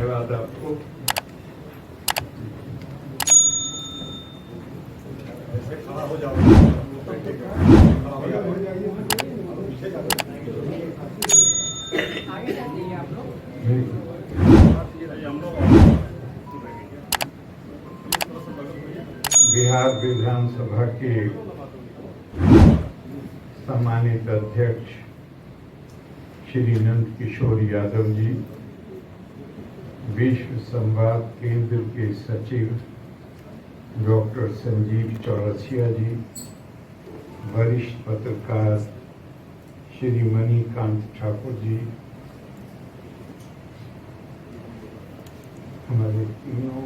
धन्यवाद आपको। खड़ा हो जाओ। बिहार विधानसभा के सम्मानित अध्यक्ष श्री नंद किशोर यादव जी, विश्व संवाद केंद्र के सचिव डॉक्टर संजीव चौरसिया जी, वरिष्ठ पत्रकार श्री मणिकांत ठाकुर जी, हमारे तीनों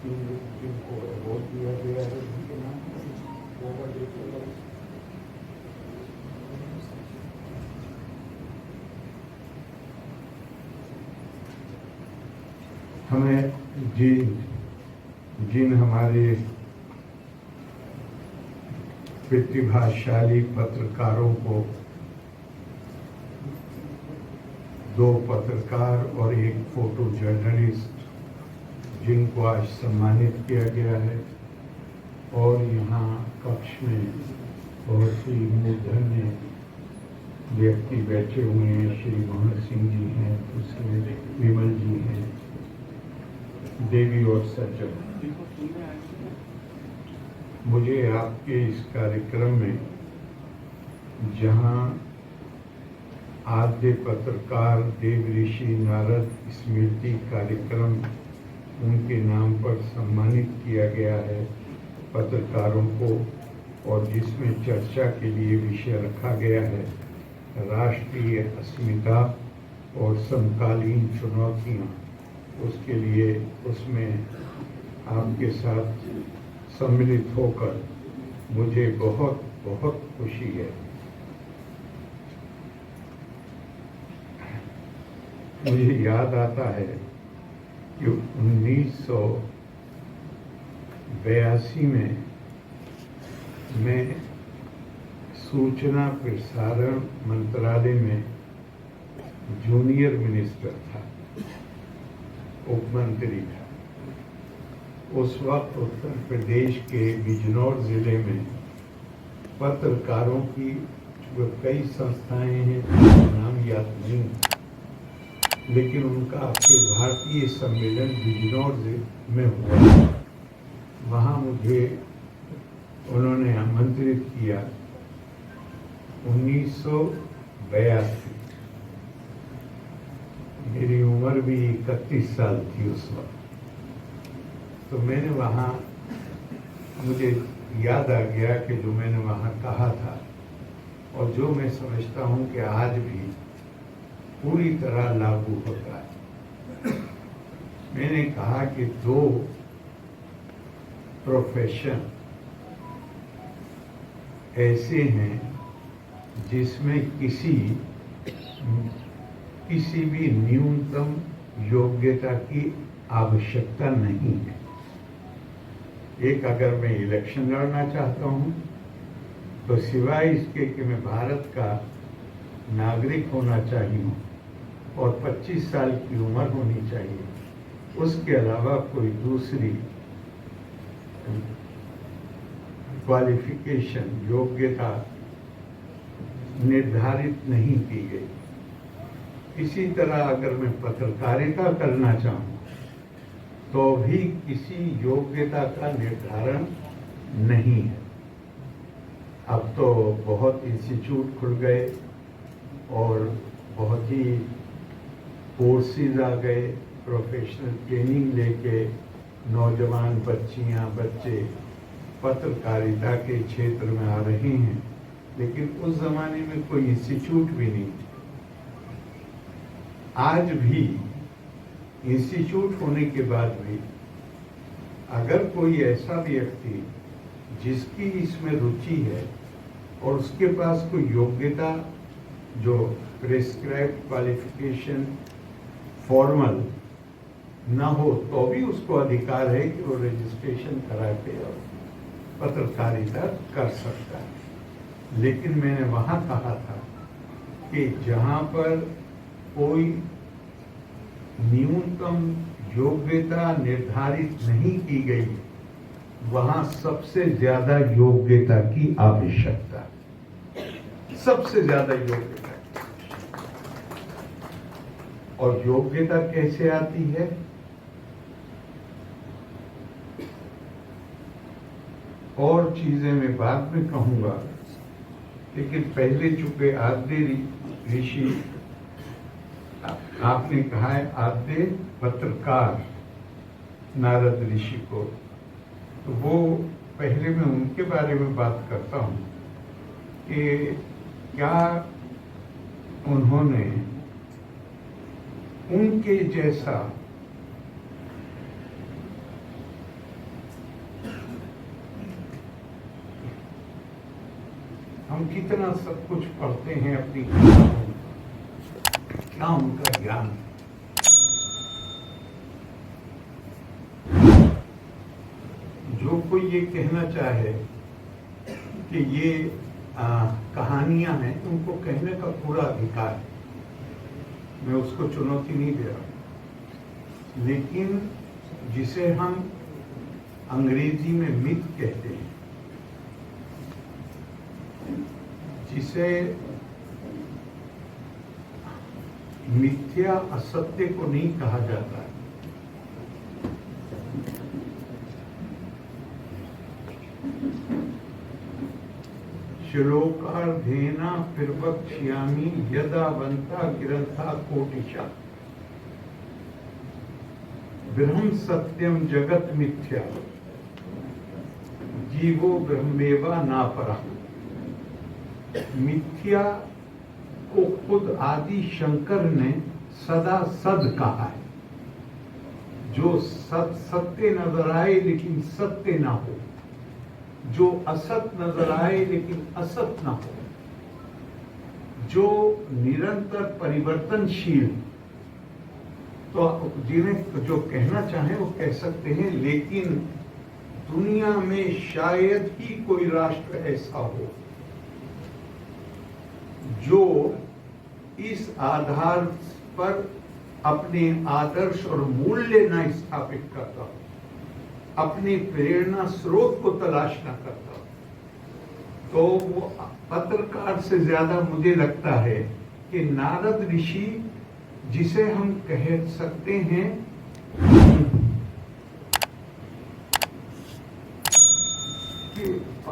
जिनको अवार्ड दिया गया है उनके नाम हमें जिन हमारे प्रतिभाशाली पत्रकारों को, 2 पत्रकार और 1 फोटो जर्नलिस्ट जिनको आज सम्मानित किया गया है, और यहाँ कक्ष में बहुत ही मूर्धन्य व्यक्ति बैठे हुए हैं। श्री मोहन सिंह जी हैं, दूसरे विमल जी हैं, देवी और सज्जन। मुझे आपके इस कार्यक्रम में, जहाँ आद्य पत्रकार देव ऋषि नारद स्मृति कार्यक्रम उनके नाम पर सम्मानित किया गया है पत्रकारों को, और जिसमें चर्चा के लिए विषय रखा गया है राष्ट्रीय अस्मिता और समकालीन चुनौतियां, उसके लिए उसमें आपके साथ सम्मिलित होकर मुझे बहुत बहुत खुशी है। मुझे याद आता है कि 1982 में मैं सूचना प्रसारण मंत्रालय में जूनियर मिनिस्टर था, उप मंत्री था। उस वक्त उत्तर प्रदेश के बिजनौर जिले में पत्रकारों की जो कई संस्थाएं हैं, नाम याद नहीं, लेकिन उनका अखिल भारतीय सम्मेलन बिजनौर में हुआ। वहाँ मुझे उन्होंने आमंत्रित किया 1982। मेरी उम्र भी 31 साल थी उस वक्त। तो मैंने वहाँ, मुझे याद आ गया कि जो मैंने वहाँ कहा था और जो मैं समझता हूँ कि आज भी पूरी तरह लागू होता है। मैंने कहा कि 2 प्रोफेशन ऐसे हैं जिसमें किसी भी न्यूनतम योग्यता की आवश्यकता नहीं है। एक, अगर मैं इलेक्शन लड़ना चाहता हूँ तो सिवाय इसके कि मैं भारत का नागरिक होना चाहिए और 25 साल की उम्र होनी चाहिए, उसके अलावा कोई दूसरी क्वालिफिकेशन, योग्यता निर्धारित नहीं की गई। इसी तरह अगर मैं पत्रकारिता करना चाहूँ तो भी किसी योग्यता का निर्धारण नहीं है। अब तो बहुत इंस्टीट्यूट खुल गए और बहुत ही कोर्सेज आ गए, प्रोफेशनल ट्रेनिंग लेके नौजवान बच्चियां, बच्चे पत्रकारिता के क्षेत्र में आ रहे हैं, लेकिन उस जमाने में कोई इंस्टीट्यूट भी नहीं था। आज भी इंस्टीट्यूट होने के बाद भी अगर कोई ऐसा व्यक्ति जिसकी इसमें रुचि है और उसके पास कोई योग्यता जो प्रिस्क्राइब्ड क्वालिफिकेशन फॉर्मल ना हो, तो भी उसको अधिकार है कि वो रजिस्ट्रेशन करा के और पत्रकारिता कर सकता है। लेकिन मैंने वहाँ कहा था कि जहाँ पर कोई न्यूनतम योग्यता निर्धारित नहीं की गई, वहां सबसे ज्यादा योग्यता की आवश्यकता, सबसे ज्यादा योग्यता। और योग्यता कैसे आती है? और चीजें मैं बाद में कहूंगा, लेकिन पहले चूंकि आद्य ऋषि, आपने कहा है आद्य पत्रकार नारद ऋषि को, तो वो पहले मैं उनके बारे में बात करता हूं कि क्या उन्होंने उनके जैसा हम कितना सब कुछ पढ़ते हैं अपनी किताबों में, क्या उनका ज्ञान है? जो कोई ये कहना चाहे कि ये कहानियां हैं, उनको कहने का पूरा अधिकार है, मैं उसको चुनौती नहीं दे रहा। लेकिन जिसे हम अंग्रेजी में मिथ कहते हैं, जिसे मिथ्या असत्य को नहीं कहा जाता है, श्लोकार्धेना प्रवक्ष्यामि यदा बंता गिरंथा कोटिशा ब्रह्म सत्यम जगत मिथ्या जीवो ब्रह्मेवा नापरा। मिथ्या को खुद आदि शंकर ने सदा सद कहा है। जो सत्य नजर आए लेकिन सत्य ना हो, जो असत नजर आए लेकिन असत ना हो, जो निरंतर परिवर्तनशील, तो जिन्हें जो कहना चाहे वो कह सकते हैं, लेकिन दुनिया में शायद ही कोई राष्ट्र ऐसा हो जो इस आधार पर अपने आदर्श और मूल्य न स्थापित करता हो, अपनी प्रेरणा स्रोत को तलाश न करता हो। तो वो पत्रकार से ज्यादा मुझे लगता है कि नारद ऋषि, जिसे हम कह सकते हैं कि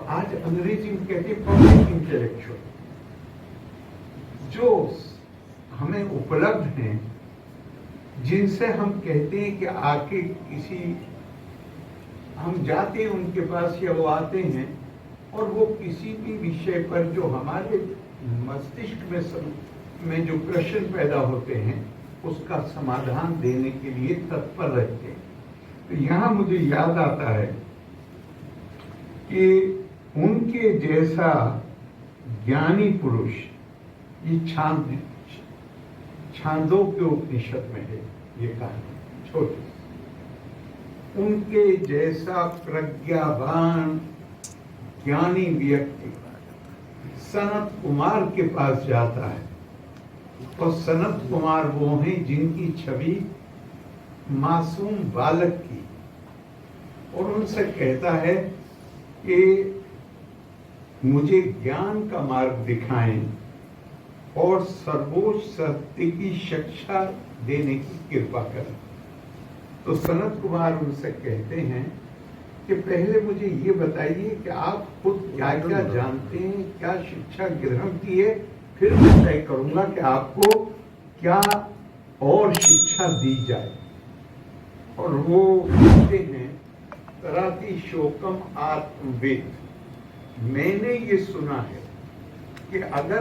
आज अंग्रेजी में कहते हैं पब्लिक इंटेलेक्चुअल, जो हमें उपलब्ध हैं, जिनसे हम कहते हैं कि आके किसी, हम जाते हैं उनके पास या वो आते हैं और वो किसी भी विषय पर जो हमारे मस्तिष्क में जो प्रश्न पैदा होते हैं उसका समाधान देने के लिए तत्पर रहते हैं। तो यहाँ मुझे याद आता है कि उनके जैसा ज्ञानी पुरुष, ये छांदोग्य उपनिषद में है ये कहानी छोटी, उनके जैसा प्रज्ञावान ज्ञानी व्यक्ति सनत कुमार के पास जाता है, और सनत कुमार वो हैं जिनकी छवि मासूम बालक की, और उनसे कहता है कि मुझे ज्ञान का मार्ग दिखाएं और सर्वोच्च सत्य की शिक्षा देने की कृपा करें। तो सनत कुमार उनसे कहते हैं कि पहले मुझे ये बताइए कि आप खुद क्या क्या जानते हैं, क्या शिक्षा ग्रहण की है, फिर मैं तय करूंगा कि आपको क्या और शिक्षा दी जाए। और वो कहते हैं तराति शोकम आत्मवेद, मैंने ये सुना है कि अगर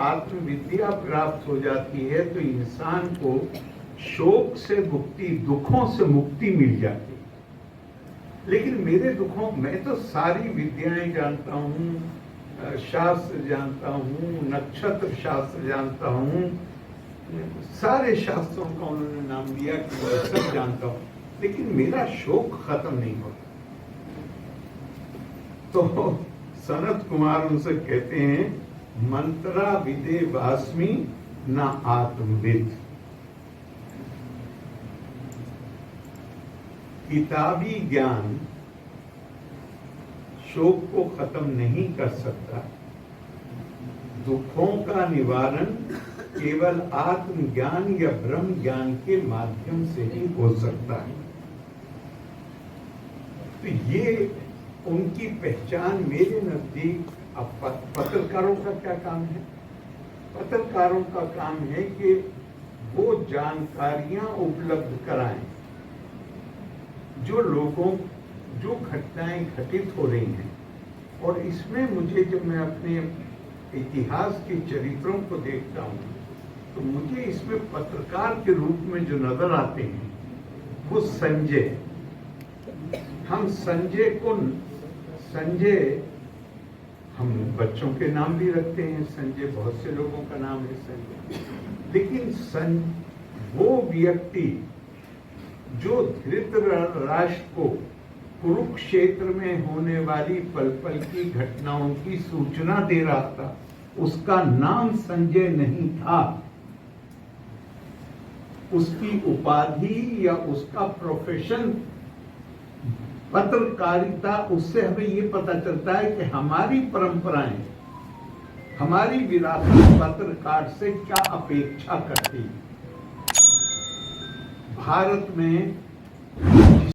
आत्मविद्या प्राप्त हो जाती है तो इंसान को शोक से मुक्ति, दुखों से मुक्ति मिल जाती है। लेकिन मेरे दुखों, मैं तो सारी विद्याएं जानता हूँ, शास्त्र जानता हूँ, नक्षत्र शास्त्र जानता हूँ, सारे शास्त्रों का उन्होंने नाम दिया कि मैं सब जानता हूँ, लेकिन मेरा शोक खत्म नहीं होता। तो सनत कुमार उनसे कहते हैं मंत्रा विदे वास्मी न आत्मविद। किताबी ज्ञान शोक को खत्म नहीं कर सकता। दुखों का निवारण केवल आत्मज्ञान या ब्रह्म ज्ञान के माध्यम से ही हो सकता है। तो ये उनकी पहचान मेरे नजदीक। अब पत्रकारों का क्या काम है? पत्रकारों का काम है कि वो जानकारियां उपलब्ध कराएं जो घटनाएं घटित हो रही हैं। और इसमें मुझे, जब मैं अपने इतिहास के चरित्रों को देखता हूं, तो मुझे इसमें पत्रकार के रूप में जो नजर आते हैं वो संजय। हम हम बच्चों के नाम भी रखते हैं संजय, बहुत से लोगों का नाम है संजय, लेकिन वो व्यक्ति जो धृतराष्ट्र को कुरुक्षेत्र में होने वाली पल पल की घटनाओं की सूचना दे रहा था, उसका नाम संजय नहीं था। उसकी उपाधि या उसका प्रोफेशन पत्रकारिता। उससे हमें ये पता चलता है कि हमारी परंपराएं, हमारी विरासत पत्रकार से क्या अपेक्षा करती है। भारत में